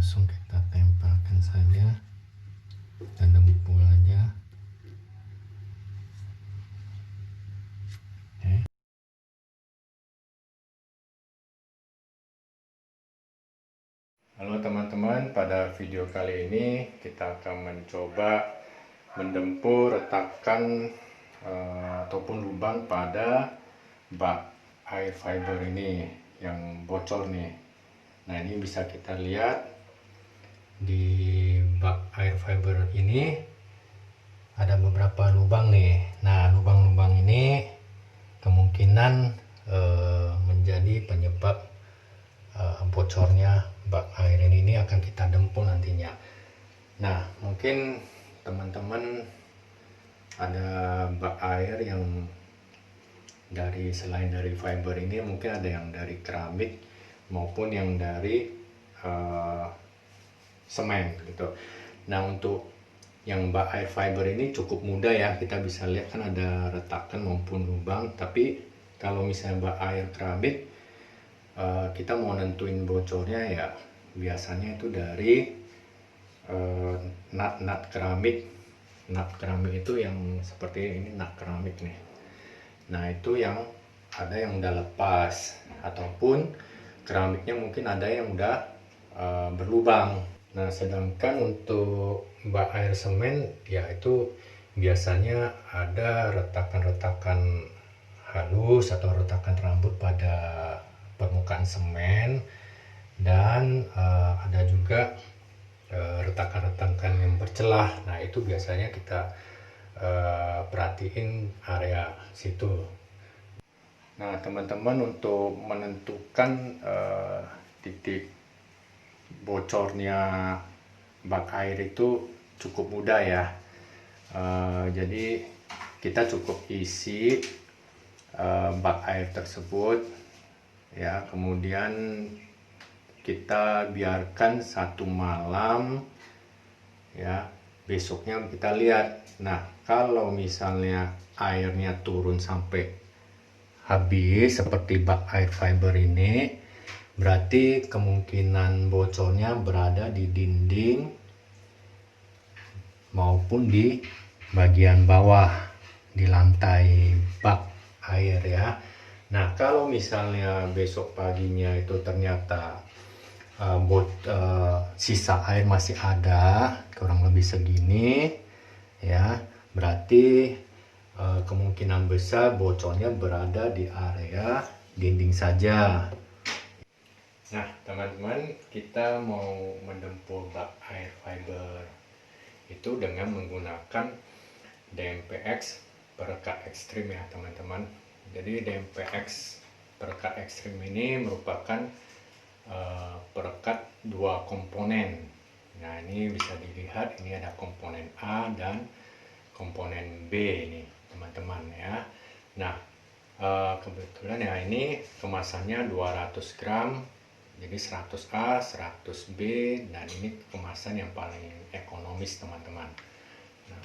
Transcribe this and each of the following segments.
langsung kita tempelkan saja, kita dempul aja. Oke. Halo teman-teman, pada video kali ini kita akan mencoba mendempul retakan ataupun lubang pada bak air fiber ini yang bocor nih. Nah, ini bisa kita lihat di bak air fiber ini ada beberapa lubang nih. Nah, lubang-lubang ini kemungkinan menjadi penyebab bocornya bak air ini akan kita dempul nantinya. Nah, mungkin teman-teman ada bak air yang selain dari fiber ini, mungkin ada yang dari keramik maupun yang dari semen gitu. Nah, untuk yang bak air fiber ini cukup mudah ya, kita bisa lihat kan ada retakan maupun lubang. Tapi kalau misalnya bak air keramik, kita mau nentuin bocornya ya biasanya itu dari nut keramik. Nut keramik itu yang seperti ini, nut keramik nih. Nah, itu yang ada yang udah lepas, ataupun keramiknya mungkin ada yang udah berlubang. Nah, sedangkan untuk bak air semen ya itu biasanya ada retakan-retakan halus atau retakan rambut pada permukaan semen, dan ada juga retakan-retakan yang bercelah. Nah, itu biasanya kita perhatiin area situ. Nah, teman-teman, untuk menentukan titik bocornya bak air itu cukup mudah ya. Jadi kita cukup isi bak air tersebut ya, kemudian kita biarkan 1 malam ya, besoknya kita lihat. Nah, kalau misalnya airnya turun sampai habis seperti bak air fiber ini, berarti kemungkinan bocornya berada di dinding maupun di bagian bawah, di lantai bak air ya. Nah, kalau misalnya besok paginya itu ternyata sisa air masih ada kurang lebih segini ya, berarti kemungkinan besar bocornya berada di area dinding saja. Nah, teman-teman, kita mau mendempul bak air fiber itu dengan menggunakan DMPX perekat ekstrim ya teman-teman. Jadi DMPX perekat ekstrim ini merupakan perekat 2 komponen. Nah, ini bisa dilihat, ini ada komponen A dan komponen B ini teman-teman ya. Nah, kebetulan ya ini kemasannya 200 gram, jadi 100 A 100 B, dan ini kemasan yang paling ekonomis teman-teman. Nah,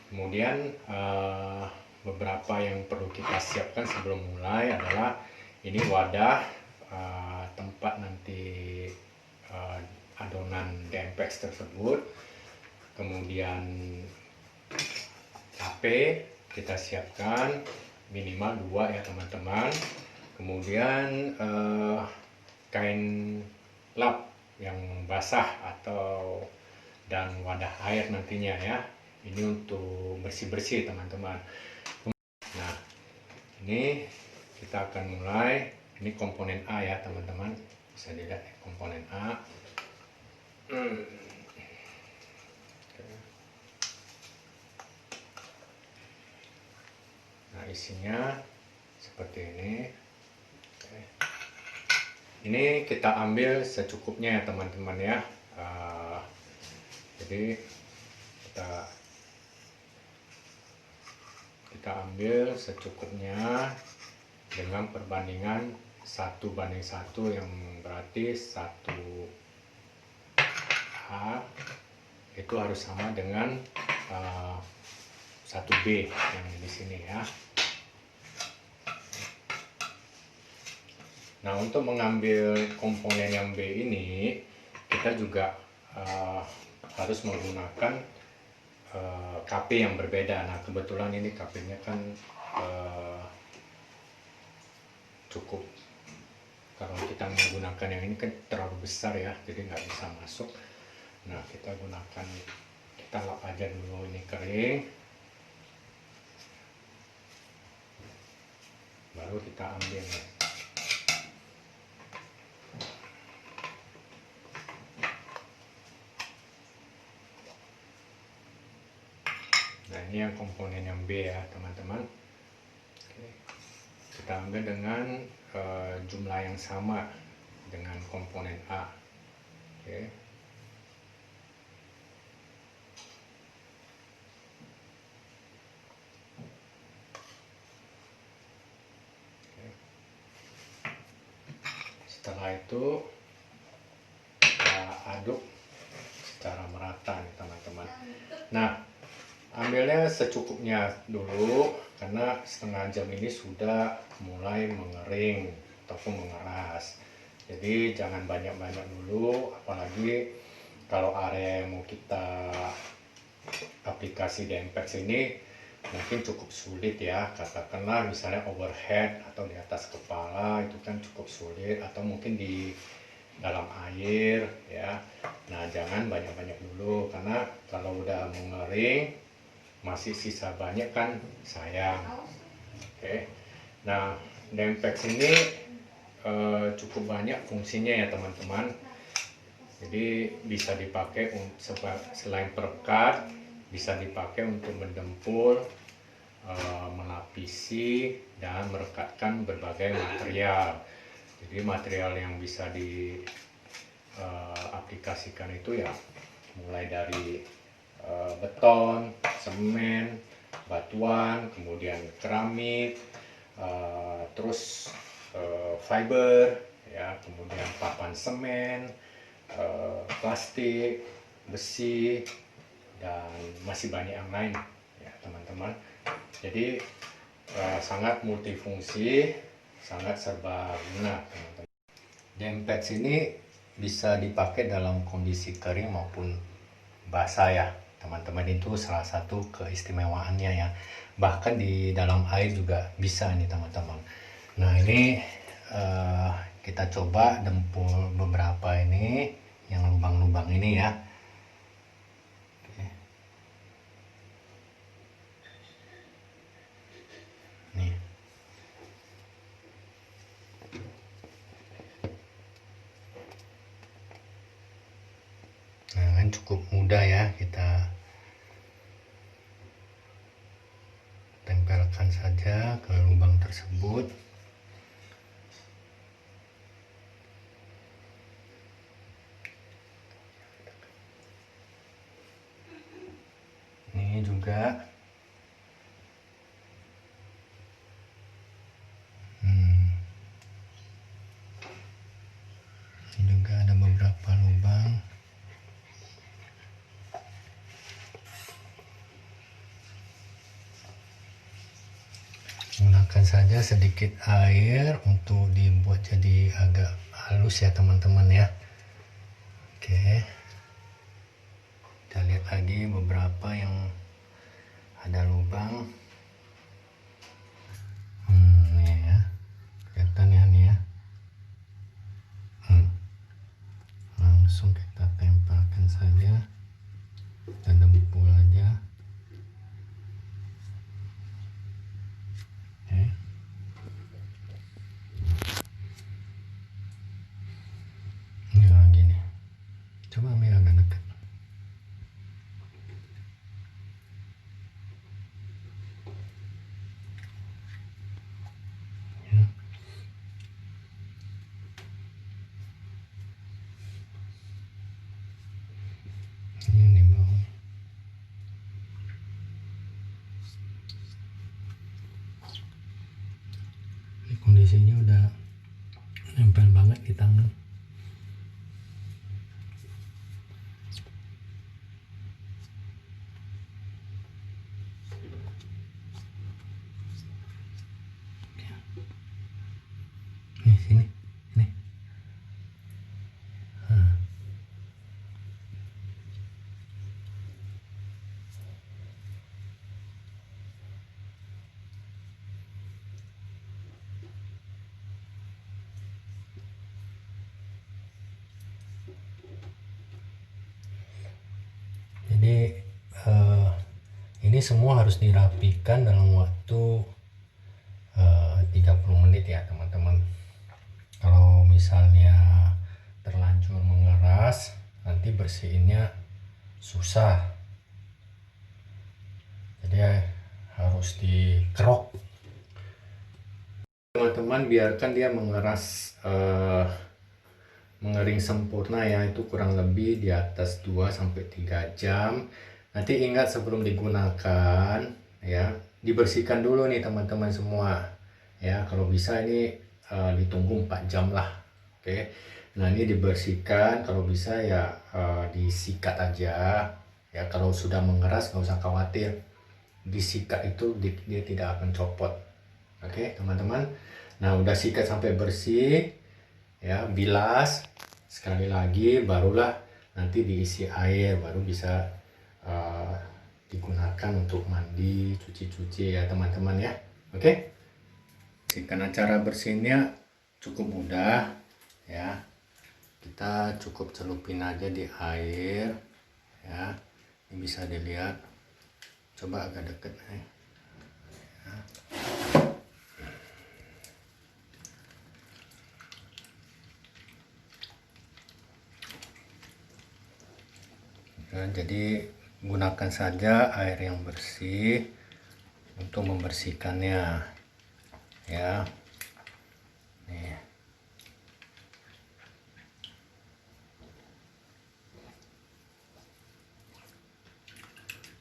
kemudian beberapa yang perlu kita siapkan sebelum mulai adalah ini wadah tempat nanti adonan DMPX tersebut, kemudian HP kita siapkan minimal 2 ya teman-teman, kemudian kain lap yang basah dan wadah air nantinya ya, ini untuk bersih-bersih teman-teman. Nah, ini kita akan mulai. Ini komponen A ya teman-teman, bisa dilihat komponen A. Nah, isinya seperti ini. Ini kita ambil secukupnya ya teman-teman ya. Jadi kita ambil secukupnya dengan perbandingan 1:1, yang berarti 1 A itu harus sama dengan 1 B yang di sini ya. Nah, untuk mengambil komponen yang B ini, kita juga harus menggunakan KP yang berbeda. Nah kebetulan ini KP-nya kan cukup, kalau kita menggunakan yang ini kan terlalu besar ya, jadi nggak bisa masuk. Nah kita gunakan, kita lap aja dulu ini kering, baru kita ambil. Nah ini yang komponen yang B ya teman-teman. Kita ambil dengan jumlah yang sama dengan komponen A. Oke. Setelah itu kita aduk secara merata nih teman-teman. Nah ambilnya secukupnya dulu, karena setengah jam ini sudah mulai mengering ataupun mengeras. Jadi jangan banyak-banyak dulu, apalagi kalau area yang mau kita aplikasi Dempex ini mungkin cukup sulit ya, katakanlah misalnya overhead atau di atas kepala itu kan cukup sulit, atau mungkin di dalam air ya. Nah jangan banyak-banyak dulu, karena kalau udah mengering masih sisa banyak kan sayang. Oke. Nah Dempex ini cukup banyak fungsinya ya teman-teman. Jadi bisa dipakai selain perekat, bisa dipakai untuk mendempul, melapisi dan merekatkan berbagai material. Jadi material yang bisa diaplikasikan itu ya mulai dari beton, semen, batuan, kemudian keramik, terus fiber, ya, kemudian papan semen, plastik, besi, dan masih banyak yang lain ya teman-teman. Jadi sangat multifungsi, sangat serbaguna teman-teman. Dempex ini bisa dipakai dalam kondisi kering maupun basah ya teman-teman, itu salah satu keistimewaannya ya. Bahkan di dalam air juga bisa nih teman-teman. Nah ini kita coba dempul beberapa ini yang lubang-lubang ini ya. Oke. Nih. Nah kan cukup mudah ya, kita tempelkan saja ke lubang tersebut. Ini juga ini juga ada beberapa lubang. Gunakan saja sedikit air untuk dibuat jadi agak halus ya teman-teman ya. Oke, kita lihat lagi beberapa yang ada lubang. Nih ya, kelihatan ya nih ya. Langsung kita tempelkan saja, kita dempul aja. Oke. Nah, gini. Coba ambil agak dekat. Ya. Ini di bawah. Ini kondisinya udah nempel banget di tangan. Nih sini, ini. semua harus dirapikan dalam waktu 30 menit ya teman-teman. Kalau misalnya terlanjur mengeras, nanti bersihinnya susah. Jadi harus dikerok. Teman-teman, biarkan dia mengeras mengering sempurna ya, itu kurang lebih di atas 2-3 jam. Nanti ingat sebelum digunakan ya, dibersihkan dulu nih teman-teman semua ya. Kalau bisa ini ditunggu 4 jam lah. Oke. Nah, ini dibersihkan, kalau bisa ya disikat aja ya. Kalau sudah mengeras nggak usah khawatir, disikat itu dia tidak akan copot. Oke teman-teman. Nah, udah sikat sampai bersih ya, bilas sekali lagi, barulah nanti diisi air, baru bisa digunakan untuk mandi, cuci-cuci ya teman-teman ya. Oke. Karena cara bersihnya cukup mudah ya, kita cukup celupin aja di air ya. Ini bisa dilihat, coba agak deket ya. Nah, jadi gunakan saja air yang bersih untuk membersihkannya ya. Nih.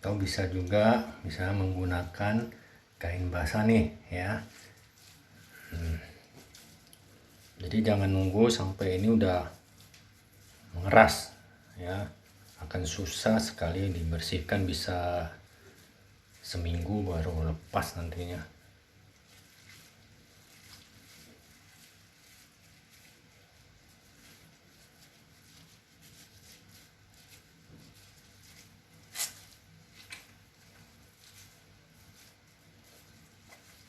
Atau bisa juga menggunakan kain basah nih ya. Jadi jangan nunggu sampai ini udah mengeras ya, akan susah sekali dibersihkan, bisa seminggu baru lepas nantinya.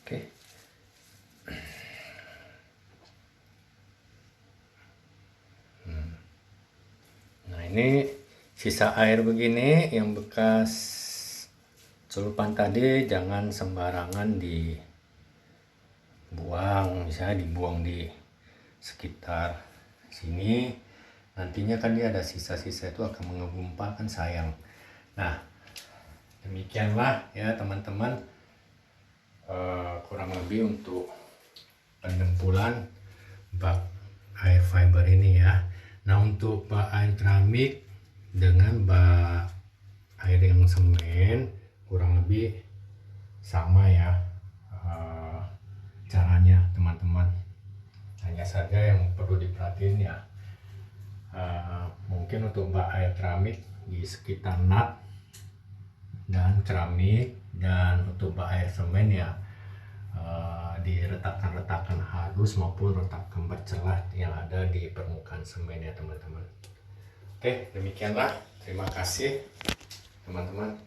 Oke. Nah, ini sisa air begini yang bekas celupan tadi jangan sembarangan dibuang, misalnya dibuang di sekitar sini, nantinya kan dia ada sisa-sisa itu akan menggumpal, kan sayang. Nah, demikianlah ya teman-teman, kurang lebih untuk pendempulan bak air fiber ini ya. Nah, untuk bak air keramik dengan bak air yang semen kurang lebih sama ya caranya teman-teman. Hanya saja yang perlu diperhatiin ya, mungkin untuk bak air keramik di sekitar nut dan keramik, dan untuk bak air semen ya di retakan-retakan halus maupun retakan bercelah yang ada di permukaan semen ya teman-teman. Oke, demikianlah, terima kasih teman-teman.